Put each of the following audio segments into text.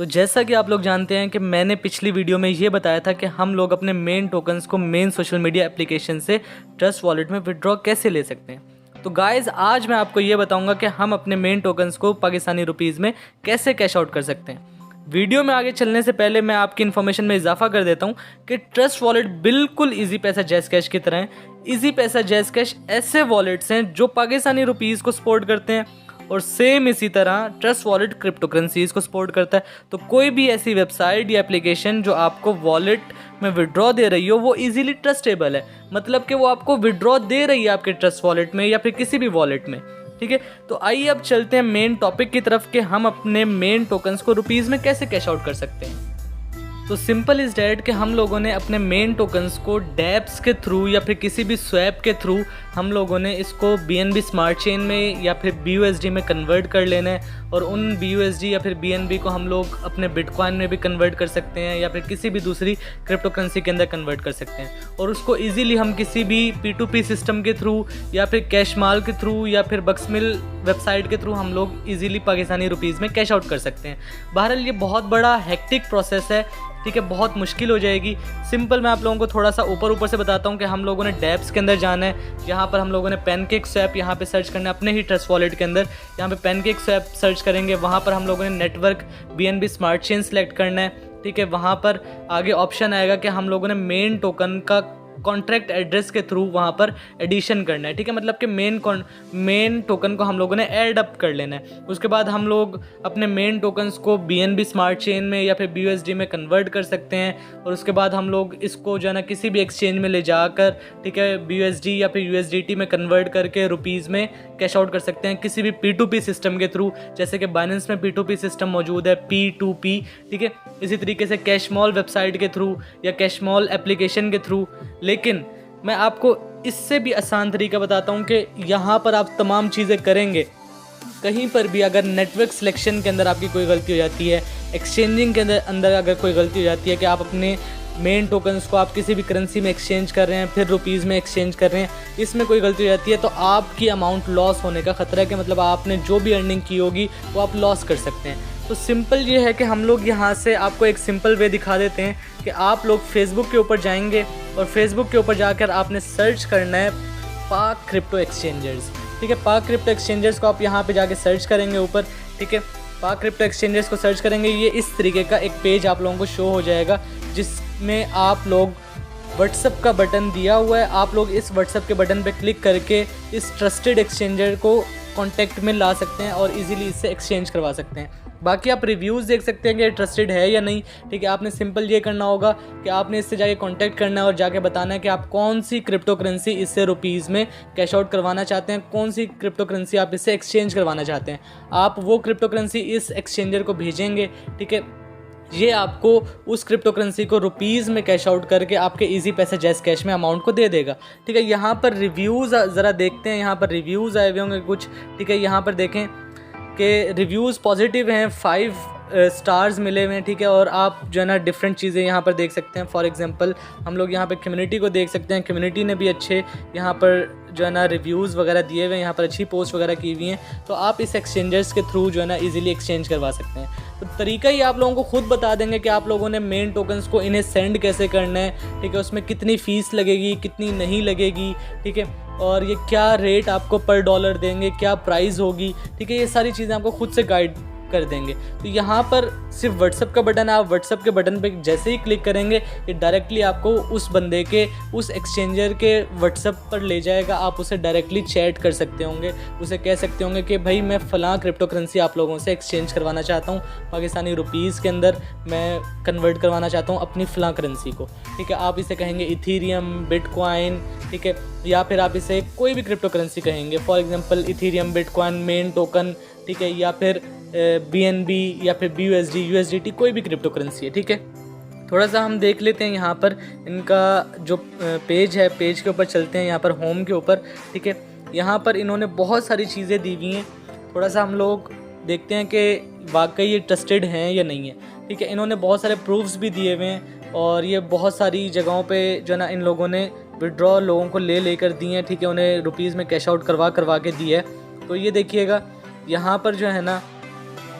तो जैसा कि आप लोग जानते हैं कि मैंने पिछली वीडियो में ये बताया था कि हम लोग अपने मेन टोकन्स को मेन सोशल मीडिया एप्लीकेशन से ट्रस्ट वॉलेट में विड्रॉ कैसे ले सकते हैं। तो गाइस आज मैं आपको ये बताऊंगा कि हम अपने मेन टोकन्स को पाकिस्तानी रुपीज़ में कैसे कैश आउट कर सकते हैं। वीडियो में आगे चलने से पहले मैं आपकी इन्फॉर्मेशन में इजाफा कर देता हूँ कि ट्रस्ट वॉलेट बिल्कुल इजी पैसा जैज़ कैश की तरह है। इजी पैसा जैज़ कैश ऐसे वॉलेट्स हैं जो पाकिस्तानी रुपीज़ को सपोर्ट करते हैं और सेम इसी तरह ट्रस्ट वॉलेट क्रिप्टो करेंसीज को सपोर्ट करता है। तो कोई भी ऐसी वेबसाइट या एप्लीकेशन जो आपको वॉलेट में विड्रॉ दे रही हो वो इजीली ट्रस्टेबल है, मतलब कि वो आपको विड्रॉ दे रही है आपके ट्रस्ट वॉलेट में या फिर किसी भी वॉलेट में। ठीक है, तो आइए अब चलते हैं मेन टॉपिक की तरफ कि हम अपने मेन टोकन्स को रुपीज़ में कैसे कैश आउट कर सकते हैं। तो सिंपल इज़ डैट कि हम लोगों ने अपने मेन टोकन्स को डैप्स के थ्रू या फिर किसी भी स्वैप के थ्रू हम लोगों ने इसको BNB स्मार्ट चेन में या फिर BUSD में कन्वर्ट कर लेना है, और उन BUSD या फिर BNB को हम लोग अपने बिटकॉइन में भी कन्वर्ट कर सकते हैं या फिर किसी भी दूसरी क्रिप्टो करेंसी के अंदर कन्वर्ट कर सकते हैं। और उसको ईजिली हम किसी भी P2P सिस्टम के थ्रू या फिर कैशमाल के थ्रू या फिर बक्समिल वेबसाइट के थ्रू हम लोग ईजिली पाकिस्तानी रुपीज़ में कैश आउट कर सकते हैं। बहरहाल ये बहुत बड़ा हेक्टिक प्रोसेस है, ठीक है, बहुत मुश्किल हो जाएगी। सिंपल मैं आप लोगों को थोड़ा सा ऊपर से बताता हूँ कि हम लोगों ने डैप्स के अंदर जाना है। यहाँ पर हम लोगों ने पैनकेक स्वैप यहाँ पे सर्च करना है अपने ही ट्रस्ट वॉलेट के अंदर। यहाँ पे पैनकेक स्वैप सर्च करेंगे, वहाँ पर हम लोगों ने network BNB smart chain select करना है। ठीक है, वहाँ पर आगे ऑप्शन आएगा कि हम लोगों ने मेन टोकन का कॉन्ट्रैक्ट एड्रेस के थ्रू वहाँ पर एडिशन करना है। ठीक है, मतलब कि मेन टोकन को हम लोगों ने ऐड अप कर लेना है। उसके बाद हम लोग अपने मेन टोकन्स को BNB स्मार्ट चेन में या फिर BUSD में कन्वर्ट कर सकते हैं, और उसके बाद हम लोग इसको जो है ना किसी भी एक्सचेंज में ले जाकर, ठीक है, BUSD या फिर USDT में कन्वर्ट करके रुपीज़ में कैश आउट कर सकते हैं किसी भी P2P सिस्टम के थ्रू। जैसे कि बाइनेंस में P2P सिस्टम मौजूद है, P2P। ठीक है, इसी तरीके से कैशमॉल वेबसाइट के थ्रू या कैशमॉल एप्लीकेशन के थ्रू। लेकिन मैं आपको इससे भी आसान तरीका बताता हूँ कि यहाँ पर आप तमाम चीज़ें करेंगे, कहीं पर भी अगर नेटवर्क सिलेक्शन के अंदर आपकी कोई गलती हो जाती है, एक्सचेंजिंग के अंदर अगर कोई गलती हो जाती है कि आप अपने मेन टोकन्स को आप किसी भी करेंसी में एक्सचेंज कर रहे हैं फिर रुपीज़ में एक्सचेंज कर रहे हैं, इसमें कोई गलती हो जाती है तो आपकी अमाउंट लॉस होने का ख़तरा है कि मतलब आपने जो भी अर्निंग की होगी वो आप लॉस कर सकते हैं। तो सिंपल ये है कि हम लोग यहाँ से आपको एक सिंपल वे दिखा देते हैं कि आप लोग फेसबुक के ऊपर जाएंगे और फेसबुक के ऊपर जाकर आपने सर्च करना है पाक क्रिप्टो एक्सचेंजर्स। ठीक है, पाक क्रिप्टो एक्सचेंजर्स को आप यहाँ पे जाके सर्च करेंगे ऊपर। ठीक है, पाक क्रिप्टो एक्सचेंजर्स को सर्च करेंगे, ये इस तरीके का एक पेज आप लोगों को शो हो जाएगा जिसमें आप लोग व्हाट्सएप का बटन दिया हुआ है। आप लोग इस व्हाट्सएप के बटन पे क्लिक करके इस ट्रस्टेड एक्सचेंजर को कॉन्टैक्ट में ला सकते हैं और इजीली इससे एक्सचेंज करवा सकते हैं। बाकी आप रिव्यूज़ देख सकते हैं कि ट्रस्टेड है या नहीं। ठीक है, आपने सिंपल ये करना होगा कि आपने इससे जाके कांटेक्ट करना है और जाके बताना है कि आप कौन सी क्रिप्टो करेंसी इससे रुपीज़ में कैश आउट करवाना चाहते हैं, कौन सी क्रिप्टो करेंसी आप इससे एक्सचेंज करवाना चाहते हैं। आप वो क्रिप्टो करेंसी इस एक्सचेंजर को भेजेंगे। ठीक है, ये आपको उस क्रिप्टो करेंसी को रुपीज़ में कैश आउट करके आपके इजी पैसा जैज़ कैश में अमाउंट को दे देगा। ठीक है, यहाँ पर रिव्यूज़ ज़रा देखते हैं, यहाँ पर रिव्यूज़ आए हुए होंगे कुछ। ठीक है, यहाँ पर देखें कि रिव्यूज़ पॉजिटिव हैं, 5 स्टार्स मिले हुए हैं। ठीक है, और आप जो है ना डिफरेंट चीज़ें यहाँ पर देख सकते हैं। फॉर एग्जांपल हम लोग यहाँ पे कम्युनिटी को देख सकते हैं, कम्युनिटी ने भी अच्छे यहाँ पर जो है ना रिव्यूज़ वगैरह दिए हुए हैं, यहाँ पर अच्छी पोस्ट वगैरह की हुई हैं। तो आप इस एक्सचेंजर्स के थ्रू जो है ना इजीली एक्सचेंज करवा सकते हैं। तो तरीका ही आप लोगों को खुद बता देंगे कि आप लोगों ने मेन टोकन्स को इन्हें सेंड कैसे करना है। ठीक है, उसमें कितनी फ़ीस लगेगी, कितनी नहीं लगेगी। ठीक है, और ये क्या रेट आपको पर डॉलर देंगे, क्या प्राइस होगी। ठीक है, ये सारी चीज़ें आपको खुद से गाइड कर देंगे। तो यहाँ पर सिर्फ व्हाट्सएप का बटन है, आप व्हाट्सएप के बटन पे जैसे ही क्लिक करेंगे ये डायरेक्टली आपको उस बंदे के, उस एक्सचेंजर के व्हाट्सएप पर ले जाएगा। आप उसे डायरेक्टली चैट कर सकते होंगे, उसे कह सकते होंगे कि भाई मैं फ़लाँ क्रिप्टो करेंसी आप लोगों से एक्सचेंज करवाना चाहता हूँ, पाकिस्तानी रुपीज़ के अंदर मैं कन्वर्ट करवाना चाहता हूँ अपनी फ़लाँ करेंसी को। ठीक है, आप इसे कहेंगे इथीरियम, बिटकॉइन। ठीक है, या फिर आप इसे कोई भी क्रिप्टो करेंसी कहेंगे, for example Ethereum, bitcoin, main token. ठीक है, या फिर BNB या फिर BUSD, USDT, कोई भी क्रिप्टो करेंसी है। ठीक है, थोड़ा सा हम देख लेते हैं यहाँ पर इनका जो पेज है, पेज के ऊपर चलते हैं, यहाँ पर होम के ऊपर। ठीक है, यहाँ पर इन्होंने बहुत सारी चीज़ें दी हुई हैं। थोड़ा सा हम लोग देखते हैं कि वाकई ये ट्रस्टेड हैं या नहीं है। ठीक है, इन्होंने बहुत सारे प्रूफ्स भी दिए हुए हैं और ये बहुत सारी जगहों पे जो है ना इन लोगों ने विड्रॉ लोगों को ले कर दी हैं। ठीक है, उन्हें रुपीज़ में कैश आउट करवा के दी है। तो ये देखिएगा यहाँ पर जो है ना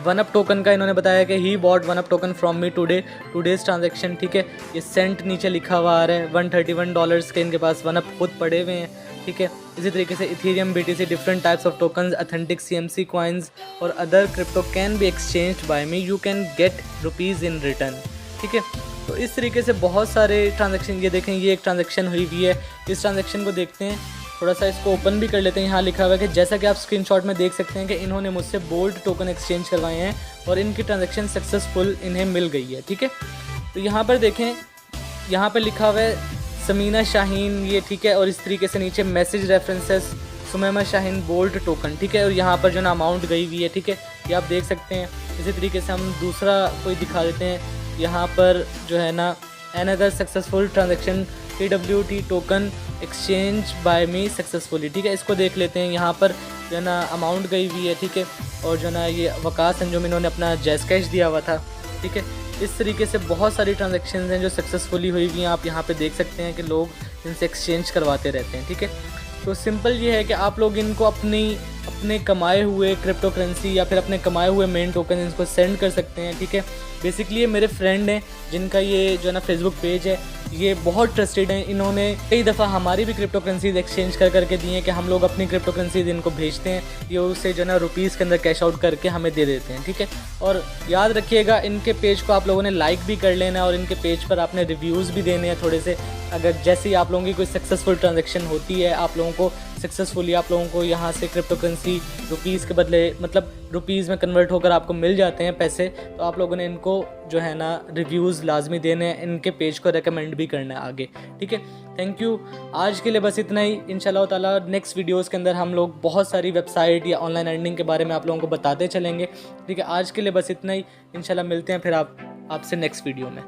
वन अप टोकन का इन्होंने बताया कि he bought one up token from me today's transaction, ठीक है। ये सेंट नीचे लिखा हुआ आ रहा है, $131 के इनके पास वन अप खुद पड़े हुए हैं, ठीक है। इसी तरीके से Ethereum, BTC, different types of tokens, authentic CMC coins और other crypto can be exchanged by me, you can get rupees in return, ठीक है। तो इस तरीके से बहुत सारे ट्रांजेक्शन, ये देखें ये एक ट्रांजेक्शन हुई हुई है। इस ट्रांजेक्शन को देखते हैं, थोड़ा सा इसको ओपन भी कर लेते हैं। यहाँ लिखा हुआ है कि जैसा कि आप स्क्रीनशॉट में देख सकते हैं कि इन्होंने मुझसे बोल्ड टोकन एक्सचेंज करवाए हैं और इनकी ट्रांजेक्शन सक्सेसफुल इन्हें मिल गई है, ठीक है। तो यहाँ पर देखें, यहाँ पर लिखा हुआ है समीना शाहीन, ये ठीक है। और इस तरीके से नीचे मैसेज रेफरेंसेस सुमैमा शाहीन बोल्ड टोकन, ठीक है। और यहाँ पर जो ना अमाउंट गई हुई है, ठीक है, ये आप देख सकते हैं। इसी तरीके से हम दूसरा कोई दिखा देते हैं। यहाँ पर जो है ना another successful transaction TWT token exchange bye मी सक्सेसफुली, ठीक है। इसको देख लेते हैं। यहाँ पर जो है ना अमाउंट गई हुई है, ठीक है। और जो ना ये वकास अंजुम इन्होंने अपना जैस कैश दिया हुआ था, ठीक है। इस तरीके से बहुत सारी ट्रांजेक्शन्स हैं जो सक्सेसफुली हुई हुई हैं। आप यहाँ पे देख सकते हैं कि लोग इनसे एक्सचेंज करवाते रहते हैं, ठीक है। तो सिंपल ये है कि आप लोग इनको अपने कमाए हुए क्रिप्टो करेंसी या फिर अपने कमाए हुए मेन टोकन इनको सेंड कर सकते हैं, ठीक है। बेसिकली ये मेरे फ्रेंड हैं जिनका ये जो है ना फेसबुक पेज है, ये बहुत ट्रस्टेड हैं। इन्होंने कई दफ़ा हमारी भी क्रिप्टो करेंसीज एक्सचेंज करके दी हैं कि हम लोग अपनी क्रिप्टो करेंसीज इनको भेजते हैं, ये उसे जो है ना रुपीज़ के अंदर कैश आउट करके हमें दे देते हैं, ठीक है। और याद रखिएगा, इनके पेज को आप लोगों ने लाइक भी कर लेना और इनके पेज पर आपने रिव्यूज़ भी देने हैं थोड़े से। अगर जैसे ही आप लोगों की कोई सक्सेसफुल ट्रांजेक्शन होती है, आप लोगों को सक्सेसफुली आप लोगों को यहाँ से क्रिप्टो करेंसी रुपीज़ के बदले मतलब रुपीज़ में कन्वर्ट होकर आपको मिल जाते हैं पैसे, तो आप लोगों ने इनको जो है ना रिव्यूज़ लाजमी देने हैं, इनके पेज को रेकमेंड भी करना है आगे, ठीक है। Thank you. आज के लिए बस इतना ही। इंशाल्लाह ताला नेक्स्ट वीडियोस के अंदर हम लोग बहुत सारी वेबसाइट या ऑनलाइन अर्निंग के बारे में आप लोगों को बताते चलेंगे, ठीक है। आज के लिए बस इतना ही। इंशाल्लाह मिलते हैं फिर आपसे नेक्स्ट वीडियो में।